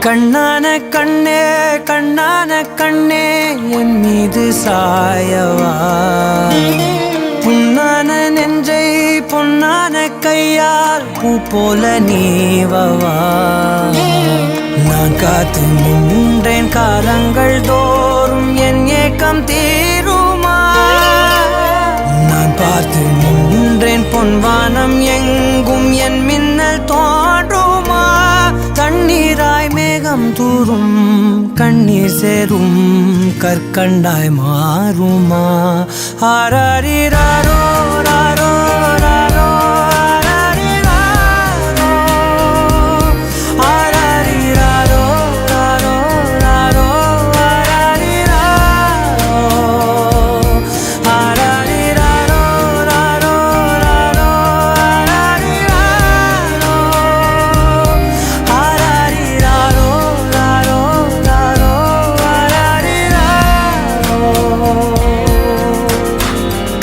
கண்ணான கண்ணே கண்ணான கண்ணே என் மீது சாயவா, புண்ணான நெஞ்சை பொன்னான கையால் பூ போல நீவவா. நான் காத்து நின்றேன் காலங்கள் தோறும் என் ஏக்கம் தீருமா. நான் பார்த்து நின்றேன் பொன்வானம் எங்கும் என் மின்னல் தோன்றுமா. தண்ணீராய் மேகம் தூரும் கண்ணீர் சேரும் கற்கண்டாய் மாறுமா. ஆராரிராரோ ராரோ ராரோ ஆராரிராரோ ராரோ ராரோ ஆராரிராரோ ராரோ ராரோ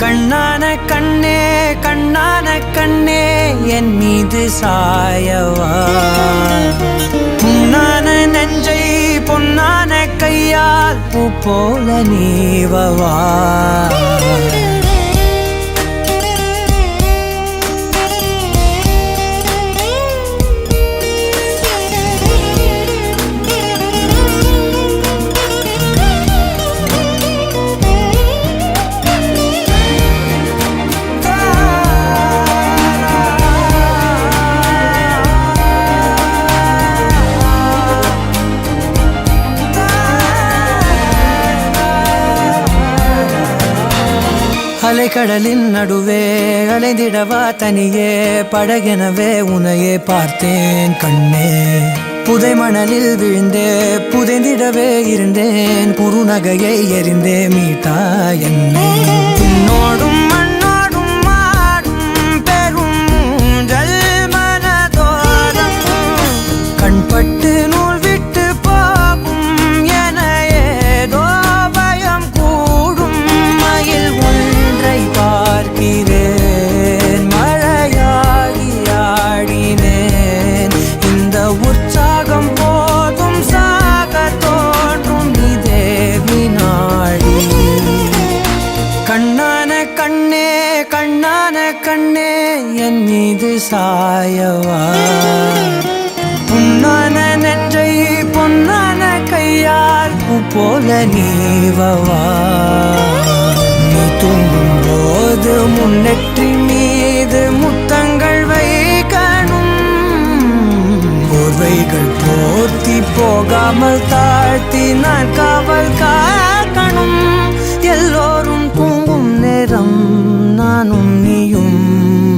கண்ணான கண்ணே கண்ணான கண்ணே என் மீது சாயவா, புண்ணான நெஞ்சை பொன்னான கையால் பூ போல நீவவா. அலைக்கடலின் நடுவே அலைந்திடவா தனியே படகெனவே உனையே பார்த்தேன் கண்ணே. புதை மணலில் விழுந்தே புதைந்திடவே இருந்தேன், குறுநகையை எறிந்தே மீட்டா என்னை. உன்னோடும் மண்ணோடும் மாடும் பெரும் ஊஞ்சல் மனதோரம் கண்பட்டு நூல் விட்டு போகும் என ஏதோ பயம் கூடும். மயில் பார்க்கிறேன் மழையாகி ஆடினேன், இந்த உற்சாகம் போதும் சாக தோன்றும் இதே வினாடி. கண்ணான கண்ணே கண்ணான கண்ணே என் மீது சாயவா, புண்ணான நெஞ்சை பொன்னான கையால் பூ போல நீவவா. நீ தூங்கும் போது முன்னெற்றி மீது முத்தங்கள் வைக்கணும், போர்வைகள் போர்த்தி போகாமல் தாழ்த்தி நான் காவல் காக்கணும். எல்லோரும் தூங்கும் நேரம் நானும் நீயும்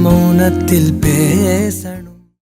மௌனத்தில் பேசணும்.